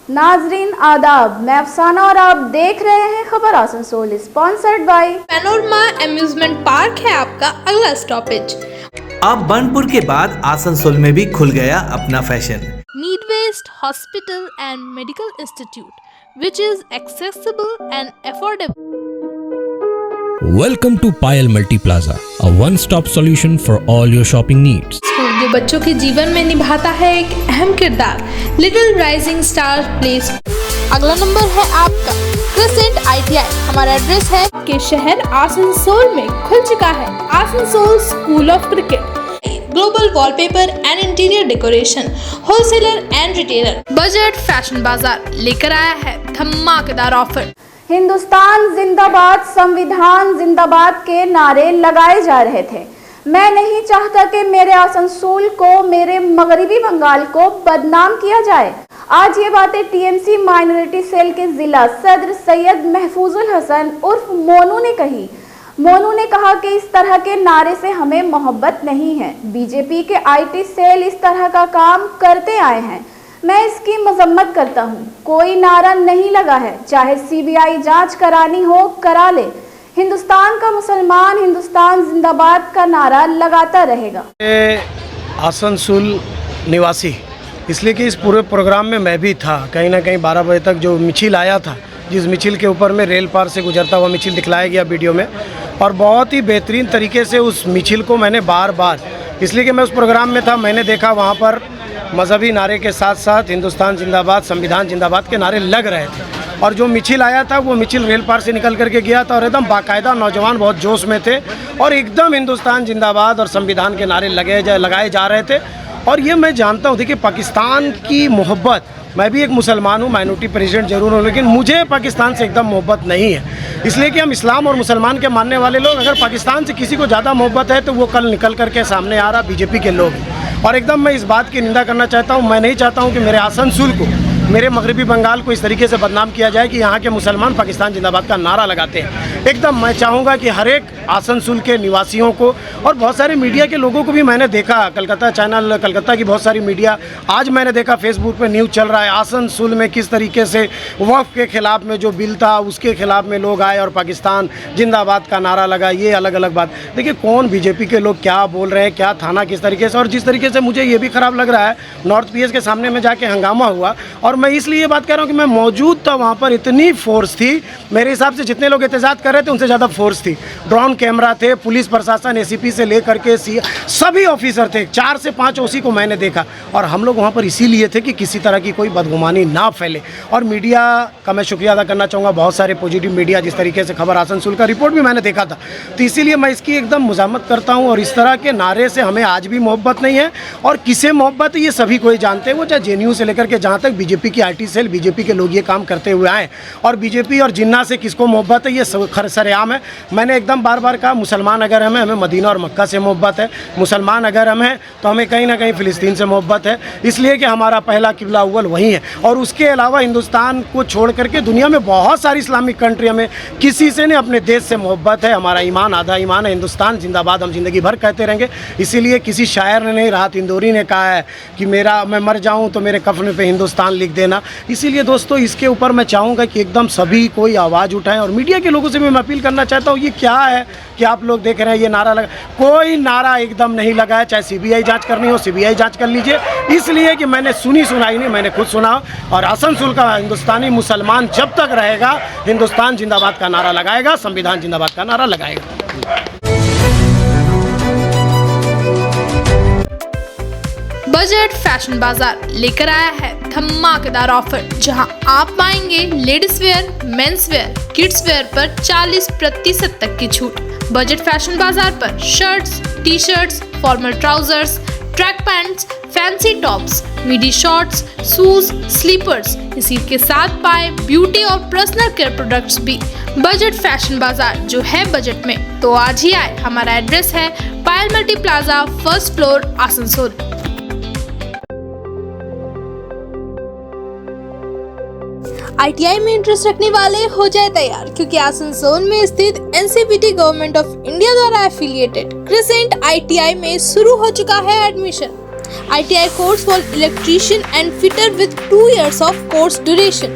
नाजरीन आदाब, मैं अफसाना और आप देख रहे हैं खबर Asansol, sponsored by panorama amusement park है आपका अगला स्टॉपेज। अब बनपुर के बाद आसनसोल में भी खुल गया अपना fashion. Need west hospital and medical institute which is accessible and affordable. Welcome to Payal Multi Plaza, a one-stop solution for all your shopping needs. School जो बच्चों के जीवन में निभाता है एक अहम किरदार, लिटिल राइजिंग स्टार प्लेस। अगला नंबर है आपका क्रिसेंट ITI। हमारा एड्रेस है के शहर आसनसोल में खुल चुका है Asansol school of cricket. Global wallpaper and interior decoration, wholesaler and retailer. Budget fashion बाजार लेकर आया है धमाकेदार ऑफर। हिंदुस्तान जिंदाबाद, संविधान जिंदाबाद के नारे लगाए जा रहे थे। मैं नहीं चाहता कि मेरे आसनसोल को, मेरे मगरिबी बंगाल को बदनाम किया जाए। आज ये बातें TMC माइनॉरिटी सेल के जिला सदर सैयद महफूजुल हसन उर्फ मोनू ने कही। मोनू ने कहा कि इस तरह के नारे से हमें मोहब्बत नहीं है। बीजेपी के IT सेल इस तरह का काम करते आए हैं, मैं इसकी मजम्मत करता हूँ। कोई नारा नहीं लगा है, चाहे CBI जांच करानी हो करा ले। हिंदुस्तान का मुसलमान हिंदुस्तान जिंदाबाद का नारा लगाता रहेगा। आसनसोल निवासी, इसलिए कि इस पूरे प्रोग्राम में मैं भी था। कहीं ना कहीं 12 बजे तक जो मिছিল आया था, जिस मिছিল के ऊपर में रेल पार से गुजरता हुआ मिছিল दिखलाया गया वीडियो में, और बहुत ही बेहतरीन तरीके से उस मिছিল को मैंने बार बार, इसलिए कि मैं उस प्रोग्राम में था, मैंने देखा वहाँ पर मजहबी नारे के साथ साथ हिंदुस्तान जिंदाबाद, संविधान जिंदाबाद के नारे लग रहे थे। और जो मिছিল आया था वो मिছিল रेल पार से निकल करके गया था और एकदम बाकायदा नौजवान बहुत जोश में थे और एकदम हिंदुस्तान जिंदाबाद और संविधान के नारे लगाए जा रहे थे। और ये मैं जानता हूँ, देखिए पाकिस्तान की मोहब्बत, मैं भी एक मुसलमान हूँ, माइनॉरिटी प्रेसिडेंट जरूर हूँ, लेकिन मुझे पाकिस्तान से एकदम मोहब्बत नहीं है। इसलिए कि हम इस्लाम और मुसलमान के मानने वाले लोग, अगर पाकिस्तान से किसी को ज़्यादा मोहब्बत है तो वो कल निकल करके सामने आ रहा बीजेपी के लोग। और एकदम मैं इस बात की निंदा करना चाहता हूँ। मैं नहीं चाहता हूँ कि मेरे आसनसोल को, मेरे मगरबी बंगाल को इस तरीके से बदनाम किया जाए कि यहाँ के मुसलमान पाकिस्तान जिंदाबाद का नारा लगाते हैं। एकदम मैं चाहूँगा कि हर एक आसनसोल के निवासियों को और बहुत सारे मीडिया के लोगों को भी मैंने देखा, कलकत्ता चैनल, कलकत्ता की बहुत सारी मीडिया, आज मैंने देखा फेसबुक पे न्यूज़ चल रहा है आसनसोल में किस तरीके से वक्फ के ख़िलाफ़ में जो बिल था उसके ख़िलाफ़ में लोग आए और पाकिस्तान जिंदाबाद का नारा लगा। ये अलग अलग बात, देखिए कौन बीजेपी के लोग क्या बोल रहे हैं, क्या थाना किस तरीके से। और जिस तरीके से मुझे ये भी ख़राब लग रहा है, नॉर्थ PS के सामने में जाके हंगामा हुआ, और मैं इसलिए बात कर रहा हूँ कि मैं मौजूद था वहाँ पर, इतनी फोर्स थी, मेरे हिसाब से जितने लोग एहतजाज कर रहे थे उनसे ज़्यादा फोर्स थी। ड्रोन कैमरा थे, पुलिस प्रशासन, ACP से लेकर के सभी ऑफिसर थे, 4 से 5 OC को मैंने देखा। और हम लोग वहाँ पर इसीलिए थे कि किसी तरह की कोई बदगुमानी ना फैले। और मीडिया का मैं शुक्रिया अदा करना चाहूँगा, बहुत सारे पॉजिटिव मीडिया, जिस तरीके से खबर आसनसोल का रिपोर्ट भी मैंने देखा था, तो इसीलिए मैं इसकी एकदम मुजामत करता हूँ। और इस तरह के नारे से हमें आज भी मोहब्बत नहीं है, और किसे मोहब्बत है ये सभी कोई जानते हैं, वो चाहे JNU से लेकर के जहाँ तक बीजेपी की IT सेल, बीजेपी के लोग ये काम करते हुए आए। और बीजेपी और जिन्ना से किसको मोहब्बत है ये सरेआम है। मैंने एकदम बार बार कहा, मुसलमान अगर हमें मदीना और मक्का से मोहब्बत है, मुसलमान अगर हम हैं तो हमें कहीं ना कहीं फ़िलिस्तीन से मोहब्बत है, इसलिए कि हमारा पहला किबला अव्वल वही है। और उसके अलावा हिंदुस्तान को छोड़ करके दुनिया में बहुत सारी इस्लामिक कंट्री में किसी से नहीं, अपने देश से मोहब्बत है। हमारा ईमान आधा ईमान है, हिंदुस्तान जिंदाबाद हम ज़िंदगी भर कहते रहेंगे। इसीलिए किसी शायर ने नहीं, राहत इंदौरी ने कहा है कि मैं मर जाऊँ तो मेरे कफन पे हिंदुस्तान लिख देना। इसीलिए दोस्तों इसके ऊपर मैं चाहूँगा कि एकदम सभी कोई आवाज़ उठाएं। और मीडिया के लोगों से भी मैं अपील करना चाहता हूँ, ये क्या है कि आप लोग देख रहे हैं ये नारा लगा, कोई नारा एकदम नहीं लगा है। चाहे CBI जांच करनी हो, CBI जांच कर लीजिए, इसलिए कि मैंने सुनाई नहीं, मैंने खुद सुना। और आसनसोल का हिंदुस्तानी मुसलमान जब तक रहेगा हिंदुस्तान जिंदाबाद का नारा लगाएगा, संविधान जिंदाबाद का नारा लगाएगा। बजट फैशन बाजार लेकर आया है धमाकेदार ऑफर, जहां आप पाएंगे ladies wear, men's wear, kids wear पर 40% तक की छूट। बजट फैशन बाजार पर shirts, t-shirts, formal trousers, track pants, fancy tops, midi shorts, shoes, slippers, इसी के साथ पाए ब्यूटी और पर्सनल केयर प्रोडक्ट्स भी। बजट फैशन बाजार जो है बजट में, तो आज ही आए। हमारा एड्रेस है Payal multi plaza, 1st floor, Asansol. ITI में इंटरेस्ट रखने वाले हो जाए तैयार, क्योंकि आसनसोल में स्थित NCPT गवर्नमेंट ऑफ इंडिया द्वारा एफिलिएटेड क्रिसेंट ITI में शुरू हो चुका है admission. ITI course for electrician and fitter with 2 years of course duration.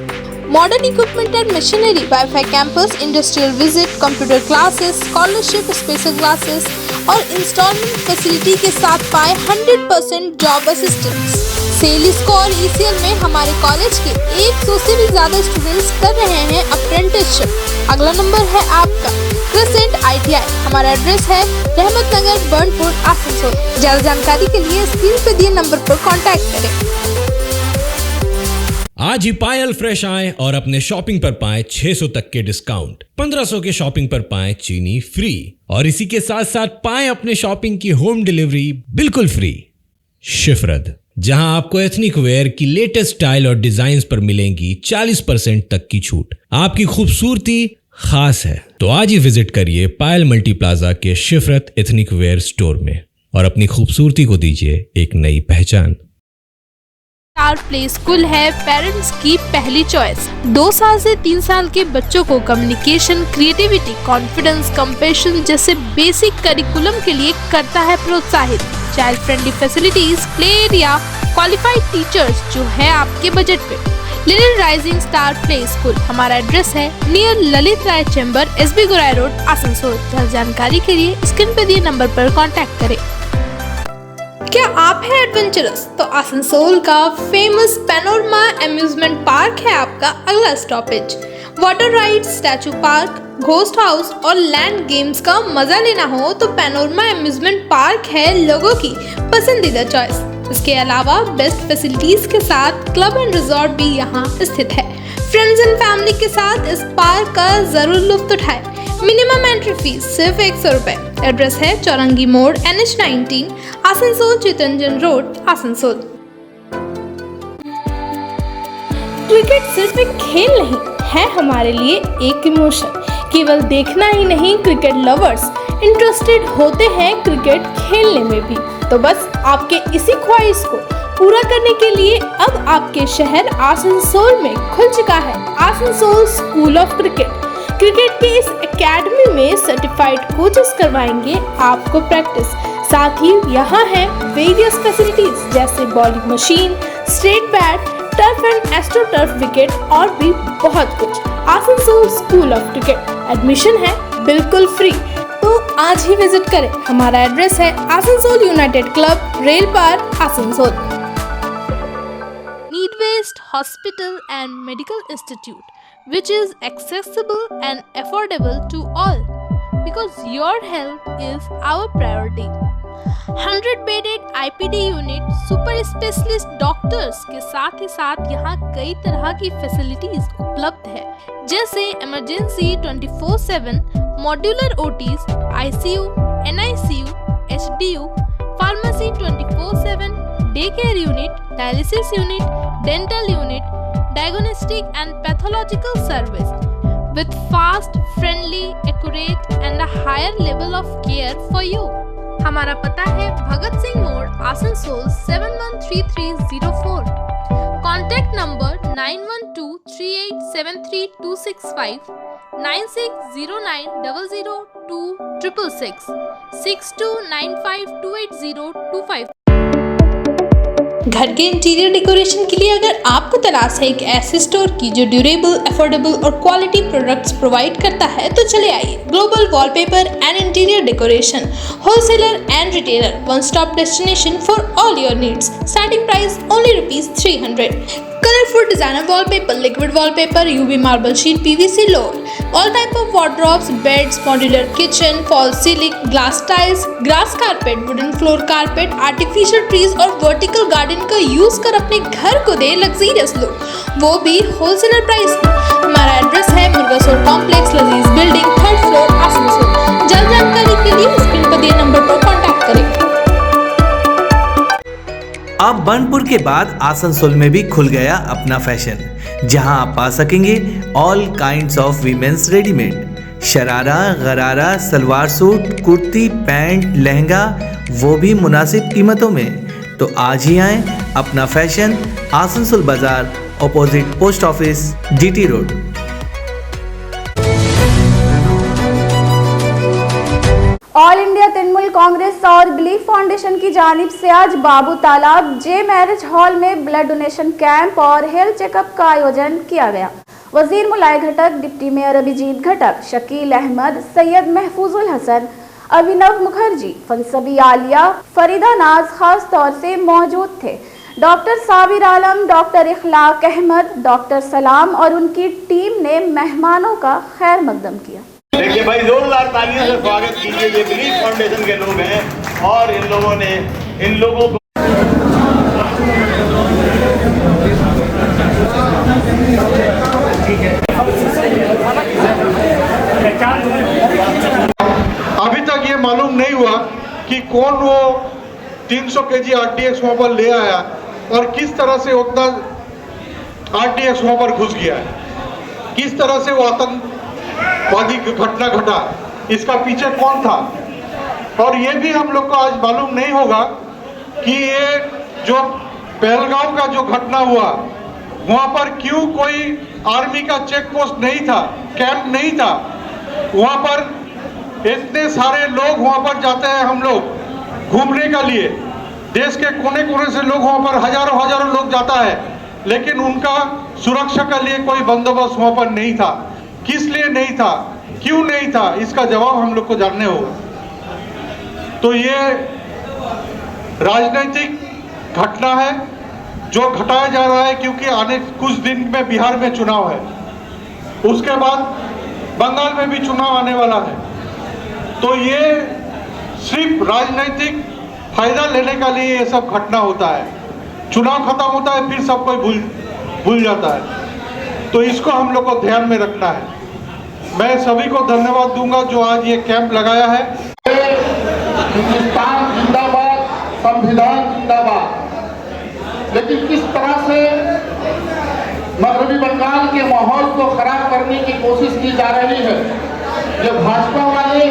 Modern equipment and machinery, Wi-Fi campus, industrial visit, computer classes, scholarship, special classes और instalment facility के साथ पाए 100% जॉब असिस्टेंस। सेलिस्को और ECL में हमारे कॉलेज के 100 से भी ज्यादा स्टूडेंट्स कर रहे हैं अप्रेंटिसशिप। अगला नंबर है आपका क्रिसेंट ITI। हमारा एड्रेस है रहमत नगर, बर्नपुर, आसनसोल। ज्यादा जानकारी के लिए स्क्रीन पे दिए नंबर पर कॉन्टैक्ट करें। आज ही पायल फ्रेश आए और अपने शॉपिंग पर पाए 600 तक के डिस्काउंट। 1500 के शॉपिंग पर पाए चीनी फ्री और इसी के साथ साथ पाए अपने शॉपिंग की होम डिलीवरी बिल्कुल फ्री। शिफरत, जहां आपको एथनिक वेयर की लेटेस्ट स्टाइल और डिजाइन पर मिलेंगी 40% तक की छूट। आपकी खूबसूरती खास है तो आज ही विजिट करिए पायल मल्टी प्लाजा के शिफरत एथनिक वेयर स्टोर में और अपनी खूबसूरती को दीजिए एक नई पहचान। स्टार प्ले स्कूल है पेरेंट्स की पहली चॉइस। 2 साल से 3 साल के बच्चों को कम्युनिकेशन, क्रिएटिविटी, कॉन्फिडेंस, कंपैशन जैसे बेसिक करिकुलम के लिए करता है प्रोत्साहित। Child friendly facilities, play area, qualified teachers जो है आपके बजट पे। Little rising star play school, हमारा एड्रेस है नियर ललित राय चैम्बर, SB गोराई रोड, आसनसोल। ज्यादा जानकारी के लिए स्क्रीन पे दिए नंबर पर कॉन्टैक्ट करें। क्या आप हैं एडवेंचरस? तो आसनसोल का फेमस पैनोरमा अम्यूजमेंट पार्क है आपका अगला stoppage. Water ride, statue park, ghost house और लैंड गेम्स का मजा लेना हो तो पैनोरमा अम्यूजमेंट पार्क है लोगों की पसंदीदा चॉइस। इसके अलावा बेस्ट फैसिलिटीज के साथ क्लब एंड रिजॉर्ट भी यहाँ स्थित है। फ्रेंड्स एंड फैमिली के साथ इस पार्क का जरूर लुत्फ उठाएं। मिनिमम एंट्री फीस सिर्फ 100 रुपए। एड्रेस है चौरंगी मोड़, NH19, Asansol, Chittaranjan road, Asansol. Cricket सिर्फ एक खेल नहीं है हमारे लिए एक इमोशन। केवल देखना ही नहीं, क्रिकेट लवर्स इंटरेस्टेड होते हैं क्रिकेट खेलने में भी। तो बस आपके इसी ख्वाहिश को पूरा करने के लिए अब आपके शहर आसनसोल में खुल चुका है Asansol school of cricket. Cricket के इस एकेडमी में सर्टिफाइड कोचेस करवाएंगे आपको प्रैक्टिस। साथ ही यहाँ है वेरियस फैसिलिटीज जैसे bowling machine, straight bat, turf and astro turf wicket और भी बहुत कुछ। Asansol school of cricket, admission है बिल्कुल फ्री, तो आज ही विजिट करें। हमारा एड्रेस है आसनसोल यूनाइटेड क्लब, रेल पार, आसनसोल। नीडवेस्ट hospital and medical institute which is accessible and affordable to all because your health is our priority. 100-bedded IPD unit, super specialist doctors के साथ ही साथ यहाँ कई तरह की फैसिलिटीज उपलब्ध है जैसे emergency 24/7, modular OTs, ICU, NICU, HDU, pharmacy 24/7, day care unit, dialysis unit, dental unit, diagnostic and pathological service with fast, friendly, accurate and a higher level of care for you. हमारा पता है भगत सिंह मोड़, Asansol 713304। Contact number 9123873265, 9609002666, 6295280255। घर के interior decoration के लिए अगर आपको तलाश है एक ऐसे स्टोर की जो ड्यूरेबल, अफोर्डेबल और क्वालिटी प्रोडक्ट्स प्रोवाइड करता है तो चले आइए global wallpaper and interior decoration, wholesaler and retailer, one stop destination for all your needs. Starting price only ₹300। Colourful designer wallpaper, liquid wallpaper, UV marble sheet, PVC load, all type of wardrobes, beds, modular kitchen, fall ceiling, glass tiles, grass carpet, wooden floor carpet, artificial trees और vertical garden का use कर अपने घर को दे luxurious look, वो भी wholesaler price में। हमारा एड्रेस है मुर्गासोल कॉम्प्लेक्स, लजीज बिल्डिंग, 3rd फ्लोर, आसनसोल। जल्द जानकारी के लिए स्क्रीन पर दिए नंबर पर कॉन्टैक्ट करें। अब बर्नपुर के बाद आसनसोल में भी खुल गया अपना फैशन, जहां आप पा सकेंगे all kinds of women's readymade, sharara, गरारा, सलवार सूट, कुर्ती, पैंट, लहंगा, वो भी मुनासिब कीमतों में। तो आज ही आएं, अपना फैशन, आसनसोल बाजार, opposite post office, GT road. All India Trinamool Congress और बिलीफ फाउंडेशन की जानिब से आज बाबू तालाब जे मैरिज हॉल में ब्लड डोनेशन कैंप और हेल्थ चेकअप का आयोजन किया गया। वजीर मुलाय घटक, डिप्टी मेयर अभिजीत घटक, शकील अहमद, सैयद महफूजुल हसन, अभिनव मुखर्जी, फंसबी आलिया, फरीदा नाज खास तौर से मौजूद थे। डॉक्टर साबिर आलम, डॉक्टर इखलाक अहमद, डॉक्टर सलाम और उनकी टीम ने मेहमानों का खैर मकदम किया। देखिए भाई, जोरदार तालियों से स्वागत कीजिए। ये बिलीफ फाउंडेशन के लोग हैं और इन लोगों ने इन लोगों को अभी तक ये मालूम नहीं हुआ कि कौन वो 300 केजी RDX वहाँ पर ले आया और किस तरह से उतना RDX वहाँ पर घुस गया है, किस तरह से वो आतंकवादी घटना घटा, इसका पीछे कौन था। और ये भी हम लोग को आज मालूम नहीं होगा कि ये जो पहलगांव का जो घटना हुआ वहाँ पर क्यों कोई आर्मी का चेक पोस्ट नहीं था, कैंप नहीं था। वहाँ पर इतने सारे लोग वहाँ पर जाते हैं, हम लोग घूमने के लिए, देश के कोने कोने से लोग वहाँ पर हजारों हजारों लोग जाता है, लेकिन उनका सुरक्षा के लिए कोई बंदोबस्त वहाँ पर नहीं था। किस लिए नहीं था, क्यों नहीं था, इसका जवाब हम लोग को जानने होगा। तो ये राजनीतिक घटना है जो घटाया जा रहा है, क्योंकि आने कुछ दिन में बिहार में चुनाव है, उसके बाद बंगाल में भी चुनाव आने वाला है। तो ये सिर्फ राजनीतिक फायदा लेने के लिए ये सब घटना होता है। चुनाव खत्म होता है, फिर सब कोई भूल जाता है। तो इसको हम लोग को ध्यान में रखना है। मैं सभी को धन्यवाद दूंगा जो आज ये कैंप लगाया है। हिंदुस्तान जिंदाबाद, संविधान जिंदाबाद। लेकिन किस तरह से मगरबी बंगाल के माहौल को खराब करने की कोशिश की जा रही है। ये भाजपा वाले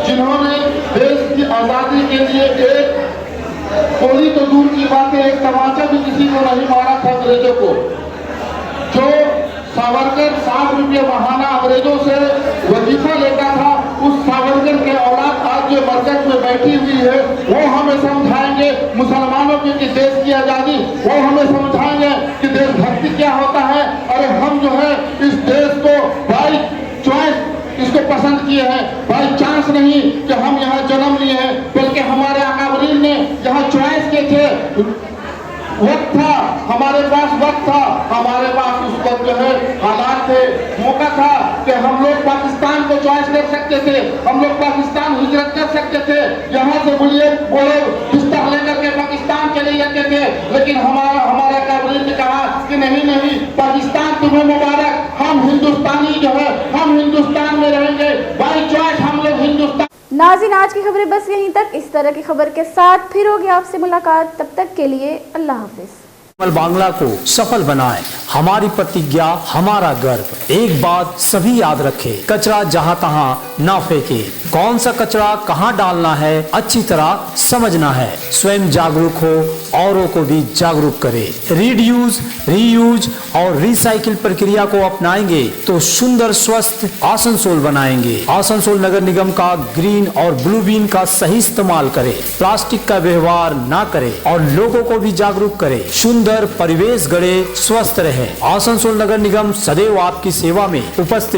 जिन्होंने देश की आज़ादी के लिए एक गोली तो दूर की बात है, एक तमाचा भी किसी को नहीं मारा था अंग्रेजों को। जो सावरकर 60 रुपये महाना अंग्रेजों से वजीफा लेता था, उस सावरकर के औलाद आज जो मरकज में बैठी हुई है वो हमें समझाएंगे मुसलमानों की देश की आज़ादी, वो हमें समझाएंगे कि देशभक्ति क्या होता है। अरे हम जो है इस देश को बाई चॉइस इसको पसंद किए हैं, बाई चांस नहीं कि हम यहाँ जन्म लिए हैं, बल्कि हमारे अकाबरीन ने यहाँ चॉइस के थे। वक्त था, हमारे पास वक्त था, हमारे पास उस वक्त जो है हालात थे, मौका था कि हम लोग पाकिस्तान को चॉइस कर सकते थे, हम लोग पाकिस्तान हिजरत कर सकते थे, यहाँ से बोले बिस्तर लेकर के पाकिस्तान चले जाते थे। लेकिन हमारा काबरीन ने कहा कि नहीं, पाकिस्तान तुम्हें मुबारक, हम हिंदुस्तानी जो है हम हिंदुस्तान में रहेंगे, बाई चॉइस हम लोग हिंदुस्तान। नाज़रीन, आज की खबरें बस यहीं तक। इस तरह की खबर के साथ फिर होगी आपसे मुलाकात, तब तक के लिए अल्लाह हाफिज। बांग्ला को सफल बनाएं, हमारी प्रतिज्ञा, हमारा गर्व। एक बात सभी याद रखें, कचरा जहां तहां ना फेंके। कौन सा कचरा कहां डालना है अच्छी तरह समझना है। स्वयं जागरूक हो, औरों को भी जागरूक करें। रीड्यूज, रीयूज और रिसाइकिल प्रक्रिया को अपनाएंगे तो सुंदर स्वस्थ आसनसोल बनाएंगे। आसनसोल नगर निगम का ग्रीन और ब्लू बीन का सही इस्तेमाल करें, प्लास्टिक का व्यवहार ना करें और लोगों को भी जागरूक करें। सुंदर परिवेश गढ़े, स्वस्थ रहे। आसनसोल नगर निगम सदैव आपकी सेवा में उपस्थित।